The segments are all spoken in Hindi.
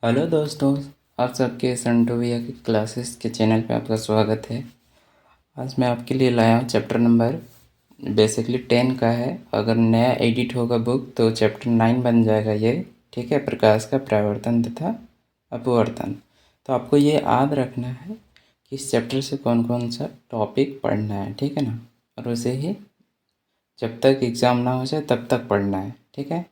हेलो दोस्तों, आप सबके संटू भैया की क्लासेस के चैनल पे आपका स्वागत है। आज मैं आपके लिए लाया हूँ चैप्टर नंबर बेसिकली 10 का है। अगर नया एडिट होगा बुक तो चैप्टर 9 बन जाएगा ये। ठीक है, प्रकाश का परावर्तन तथा अपवर्तन। तो आपको ये याद रखना है कि इस चैप्टर से कौन कौन सा टॉपिक पढ़ना है, ठीक है ना। और उसे ही जब तक एग्ज़ाम ना हो जाए तब तक पढ़ना है, ठीक है।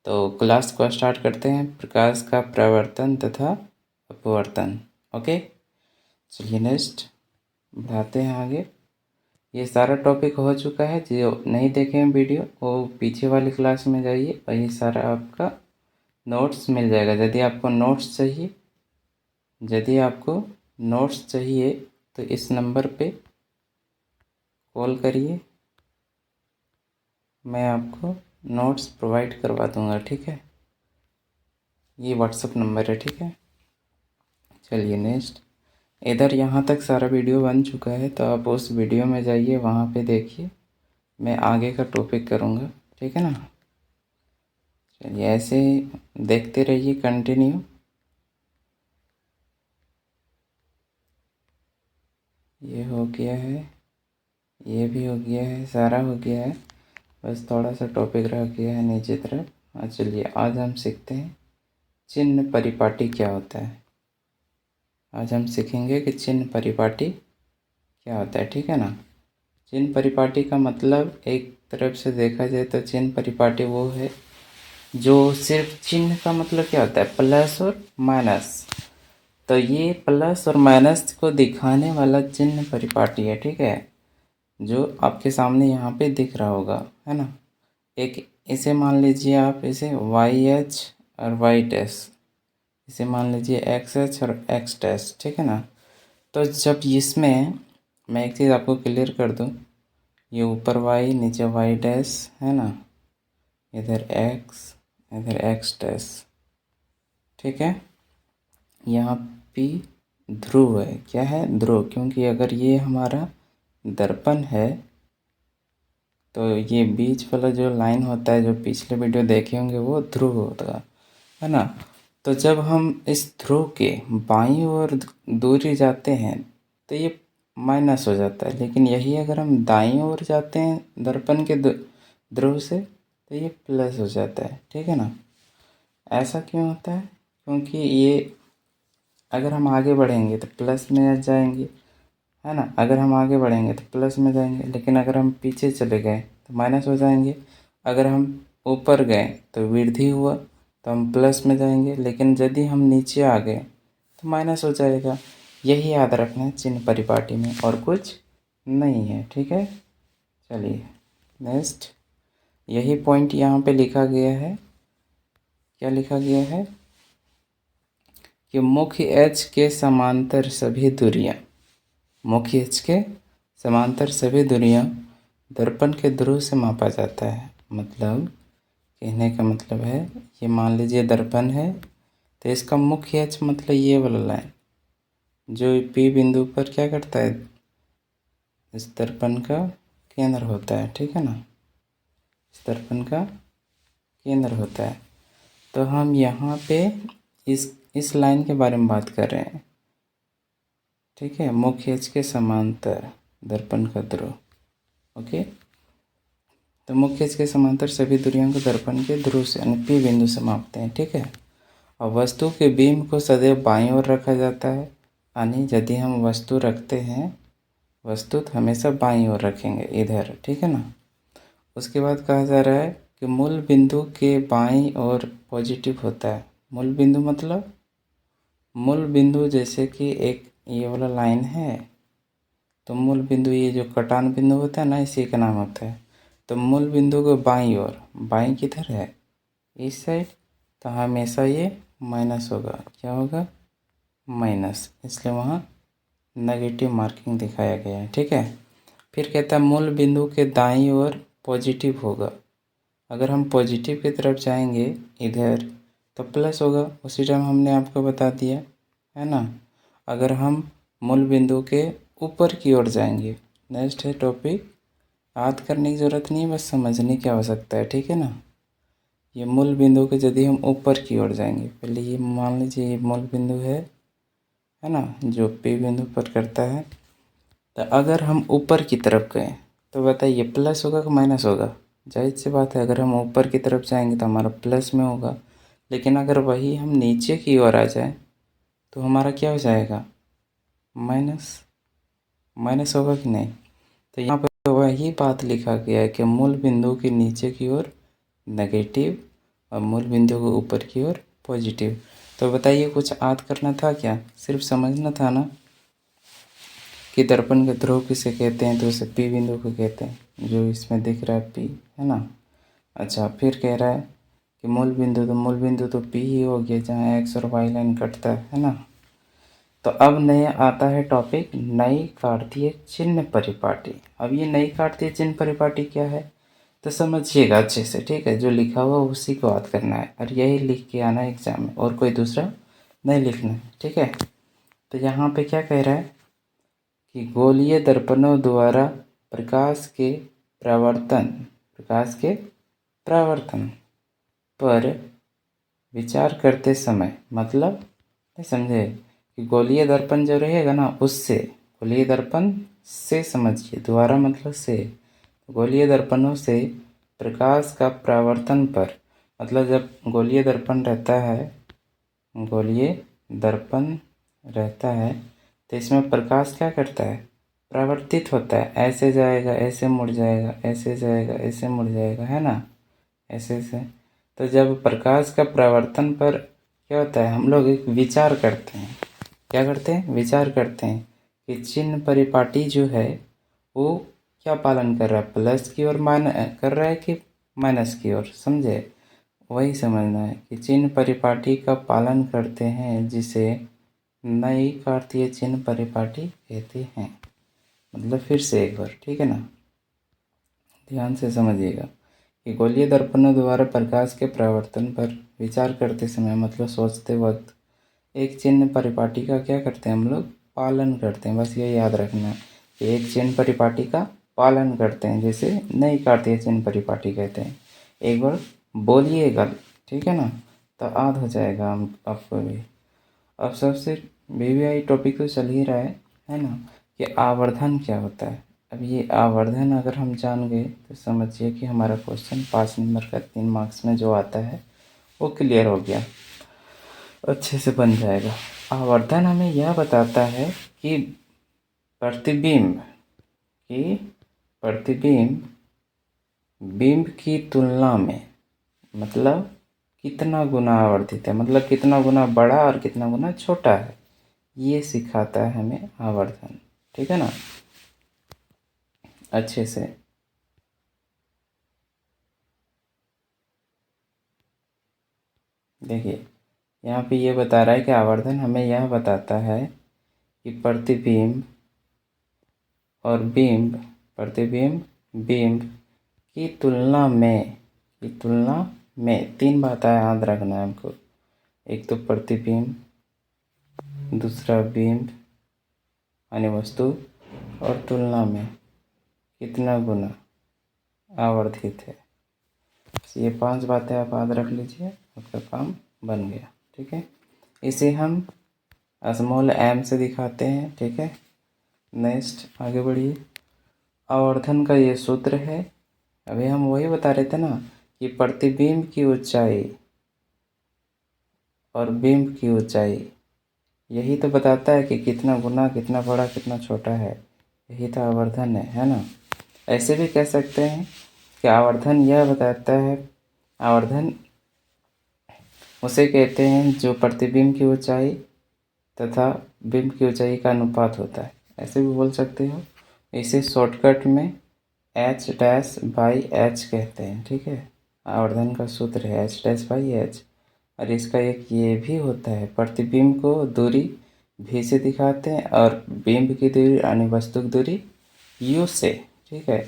तो क्लास को स्टार्ट करते हैं। प्रकाश का प्रवर्तन तथा अपवर्तन। ओके, चलिए नेक्स्ट बढ़ाते हैं आगे। ये सारा टॉपिक हो चुका है। जो नहीं देखे हैं वीडियो वो पीछे वाली क्लास में जाइए और ये सारा आपका नोट्स मिल जाएगा। यदि आपको नोट्स चाहिए तो इस नंबर पे कॉल करिए, मैं आपको नोट्स प्रोवाइड करवा दूंगा, ठीक है। ये व्हाट्सअप नंबर है, ठीक है। चलिए नेक्स्ट। इधर यहाँ तक सारा वीडियो बन चुका है तो आप उस वीडियो में जाइए, वहाँ पे देखिए। मैं आगे का टॉपिक करूँगा, ठीक है ना। चलिए ऐसे देखते रहिए, कंटिन्यू। ये हो गया है, ये भी हो गया है, सारा हो गया है। बस थोड़ा सा टॉपिक रह गया है नीचे तरफ। हाँ चलिए, आज हम सीखते हैं चिन्ह परिपाटी क्या होता है। आज हम सीखेंगे कि चिन्ह परिपाटी क्या होता है, ठीक है ना। चिन्ह परिपाटी का मतलब एक तरफ से देखा जाए तो चिन्ह परिपाटी वो है जो सिर्फ चिन्ह का मतलब क्या होता है, प्लस और माइनस। तो ये प्लस और माइनस को दिखाने वाला चिन्ह परिपाटी है, ठीक है। जो आपके सामने यहाँ पे दिख रहा होगा, है ना। एक इसे मान लीजिए आप, इसे वाई एच और वाई डैश, इसे मान लीजिए एक्स एच और एक्स डैश, ठीक है ना। तो जब इसमें मैं एक चीज़ आपको क्लियर कर दूँ, ये ऊपर वाई नीचे वाई डैश है ना, इधर एक्स डैश, ठीक है। यहाँ पी ध्रुव है, क्या है, ध्रुव। क्योंकि अगर ये हमारा दर्पण है तो ये बीच वाला जो लाइन होता है, जो पिछले वीडियो देखे होंगे, वो ध्रुव होता है ना। तो जब हम इस ध्रुव के बाईं ओर दूरी जाते हैं तो ये माइनस हो जाता है। लेकिन यही अगर हम दाईं ओर जाते हैं दर्पण के ध्रुव से तो ये प्लस हो जाता है, ठीक है ना। ऐसा क्यों होता है, क्योंकि ये अगर हम आगे बढ़ेंगे तो प्लस में जाएंगे, है ना। अगर हम आगे बढ़ेंगे तो प्लस में जाएंगे, लेकिन अगर हम पीछे चले गए तो माइनस हो जाएंगे। अगर हम ऊपर गए तो वृद्धि हुआ तो हम प्लस में जाएंगे, लेकिन यदि हम नीचे आ गए तो माइनस हो जाएगा। यही याद रखना है चिन्ह परिपाटी में, और कुछ नहीं है, ठीक है। चलिए नेक्स्ट, यही पॉइंट यहाँ पे लिखा गया है। क्या लिखा गया है कि मुख्य एच के समांतर सभी दूरियां, मुख्य एच के समांतर सभी दूरियां दर्पण के ध्रुव से मापा जाता है। मतलब कहने का मतलब है, ये मान लीजिए दर्पण है तो इसका मुख्य एच मतलब ये वाला लाइन जो पी बिंदु पर क्या करता है, इस दर्पण का केंद्र होता है, ठीक है ना। इस दर्पण का केंद्र होता है। तो हम यहाँ पे इस लाइन के बारे में बात कर रहे हैं, ठीक है। मुख्य एच के समांतर दर्पण का ध्रुव, ओके। तो मुख्य एच के समांतर सभी दूरियों को दर्पण के ध्रुव से यानी पी बिंदु से मापते हैं, ठीक है। और वस्तु के बीम को सदैव बाईं ओर रखा जाता है, यानी यदि हम वस्तु रखते हैं, वस्तु तो हमेशा बाईं ओर रखेंगे इधर, ठीक है ना। उसके बाद कहा जा रहा है कि मूल बिंदु के बाईं ओर पॉजिटिव होता है। मूल बिंदु मतलब, मूल बिंदु जैसे कि एक ये वाला लाइन है तो मूल बिंदु, ये जो कटान बिंदु होता है ना, इसी का नाम होता है। तो मूल बिंदु को बाईं ओर, बाईं किधर है, इस साइड, तो हमेशा ये माइनस होगा। क्या होगा, माइनस, इसलिए वहाँ नेगेटिव मार्किंग दिखाया गया है, ठीक है। फिर कहता है मूल बिंदु के दाईं ओर पॉजिटिव होगा। अगर हम पॉजिटिव की तरफ जाएंगे इधर तो प्लस होगा, उसी टाइम हमने आपको बता दिया, है ना। अगर हम मूल बिंदु के ऊपर की ओर जाएंगे, नेक्स्ट है टॉपिक, याद करने की ज़रूरत नहीं है, बस समझने की आवश्यकता है, ठीक है ना। ये मूल बिंदु के यदि हम ऊपर की ओर जाएंगे, पहले ये मान लीजिए ये मूल बिंदु है ना, जो P बिंदु पर करता है। तो अगर हम ऊपर की तरफ गए तो बताइए प्लस होगा कि माइनस होगा? जाहिर सी बात है, अगर हम ऊपर की तरफ जाएंगे तो हमारा प्लस में होगा, लेकिन अगर वही हम नीचे की ओर आ जाए तो हमारा क्या हो जाएगा? माइनस। माइनस होगा कि नहीं? तो यहाँ पर वही बात लिखा गया है कि मूल बिंदु के नीचे की ओर नेगेटिव और मूल बिंदु के ऊपर की ओर पॉजिटिव। तो बताइए कुछ याद करना था क्या? सिर्फ समझना था ना कि दर्पण के ध्रुव किसे कहते हैं, तो उसे P बिंदु को कहते हैं, जो इसमें दिख रहा है P, है ना। अच्छा, फिर कह रहा है कि मूल बिंदु, तो मूल बिंदु तो P ही हो गया जहाँ x और y लाइन कटता है ना। तो अब नया आता है टॉपिक नई कार्तीय चिन्ह परिपाटी। अब ये नई कार्तीय चिन्ह परिपाटी क्या है तो समझिएगा अच्छे से, ठीक है। जो लिखा हुआ उसी को याद करना है और यही लिख के आना है एग्जाम में, और कोई दूसरा नहीं लिखना है, ठीक है। तो यहाँ पे क्या कह रहा है कि गोलीय दर्पणों द्वारा प्रकाश के परावर्तन पर विचार करते समय, मतलब नहीं समझे कि गोलीय दर्पण जो रहेगा ना उससे, गोलीय दर्पण से समझिए, द्वारा मतलब से, गोलीय दर्पणों से प्रकाश का परावर्तन पर, मतलब जब गोलीय दर्पण रहता है, गोलीय दर्पण रहता है तो इसमें प्रकाश क्या करता है? परावर्तित होता है, ऐसे जाएगा ऐसे मुड़ जाएगा, ऐसे जाएगा ऐसे मुड़ जाएगा, है ना, ऐसे ऐसे। तो जब प्रकाश का परावर्तन पर क्या होता है, हम लोग एक विचार करते हैं। क्या करते हैं? विचार करते हैं कि चिन्ह परिपाटी जो है वो क्या पालन कर रहा है, प्लस की ओर कर रहा है कि माइनस की ओर, समझे? वही समझना है कि चिन्ह परिपाटी का पालन करते हैं, जिसे नई कार्तीय चिन्ह परिपाटी कहते हैं। मतलब फिर से एक बार, ठीक है ना, ध्यान से समझिएगा कि गोलीय दर्पणों द्वारा प्रकाश के परावर्तन पर विचार करते समय, मतलब सोचते वक्त, एक चिन्ह परिपाटी का क्या करते हैं हम लोग? पालन करते हैं। बस ये याद रखना है कि एक चिन्ह परिपाटी का पालन करते हैं, जैसे नई कार्तीय चिन्ह परिपाटी कहते हैं। एक बार बोलिएगा, ठीक है ना, तो याद हो जाएगा हम आपको भी। अब सबसे VVI टॉपिक तो चल ही रहा है ना, कि आवर्धन क्या होता है। अब ये आवर्धन अगर हम जान गए तो समझिए कि हमारा क्वेश्चन 5 नंबर का 3 मार्क्स में जो आता है वो क्लियर हो गया, अच्छे से बन जाएगा। आवर्धन हमें यह बताता है कि प्रतिबिंब बिंब की तुलना में, मतलब कितना गुना आवर्धित है, मतलब कितना गुना बड़ा और कितना गुना छोटा है, ये सिखाता है हमें आवर्धन, ठीक है ना, अच्छे से। देखिए यहाँ पे ये बता रहा है कि आवर्धन हमें यह बताता है कि प्रतिबिंब और प्रतिबिंब बिंब की तुलना में 3 बातें याद रखना है हमको। एक तो प्रतिबिंब, दूसरा बिंब यानी वस्तु, और तुलना में कितना गुना आवर्धित है। ये 5 बातें आप याद रख लीजिए, आपका काम बन गया, ठीक है। इसे हम स्मॉल m से दिखाते हैं, ठीक है। नेक्स्ट आगे बढ़िए। आवर्धन का ये सूत्र है। अभी हम वही बता रहे थे ना कि प्रतिबिंब की ऊंचाई और बिंब की ऊंचाई, यही तो बताता है कि कितना गुना, कितना बड़ा, कितना छोटा है। यही तो आवर्धन है ना। ऐसे भी कह सकते हैं कि आवर्धन यह बताता है, आवर्धन उसे कहते हैं जो प्रतिबिंब की ऊंचाई तथा बिंब की ऊंचाई का अनुपात होता है, ऐसे भी बोल सकते हो। इसे शॉर्टकट में h'/h कहते हैं, ठीक है। आवर्धन का सूत्र है h'/h। और इसका एक ये भी होता है, प्रतिबिंब को दूरी v से दिखाते हैं और बिंब की दूरी यानी वस्तु की दूरी u से, ठीक है।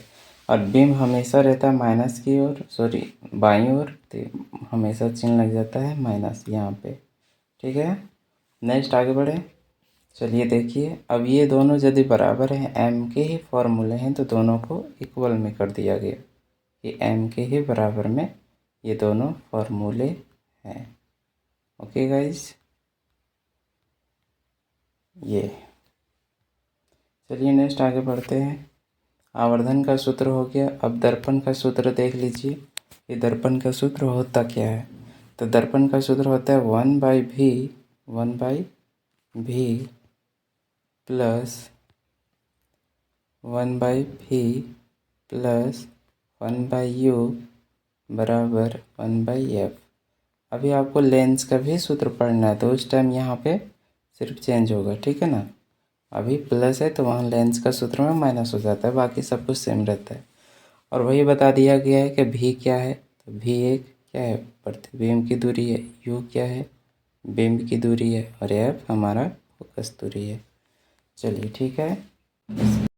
और बिंब हमेशा रहता है माइनस की ओर, सॉरी बाईं ओर, तो हमेशा चिन्ह लग जाता है माइनस यहाँ पे, ठीक है। नेक्स्ट आगे बढ़े, चलिए देखिए। अब ये दोनों यदि बराबर हैं, m के ही फॉर्मूले हैं, तो दोनों को इक्वल में कर दिया गया कि m के ही बराबर में ये दोनों फॉर्मूले हैं। ओके गाइस, ये चलिए नेक्स्ट आगे बढ़ते हैं। आवर्धन का सूत्र हो गया। अब दर्पण का सूत्र देख लीजिए। ये दर्पण का सूत्र होता क्या है? तो दर्पण का सूत्र होता है 1/v plus 1/v plus 1/u बराबर 1/f। अभी आपको लेंस का भी सूत्र पढ़ना है, तो उस टाइम यहाँ पे सिर्फ चेंज होगा, ठीक है ना। अभी प्लस है तो वहाँ लेंस का सूत्र में माइनस हो जाता है, बाकी सब कुछ सेम रहता है। और वही बता दिया गया है कि भी क्या है। तो भी एक क्या है, प्रतिबिंब की दूरी है। यू क्या है, बिंब की दूरी है। और एफ हमारा फोकस दूरी है। चलिए ठीक है।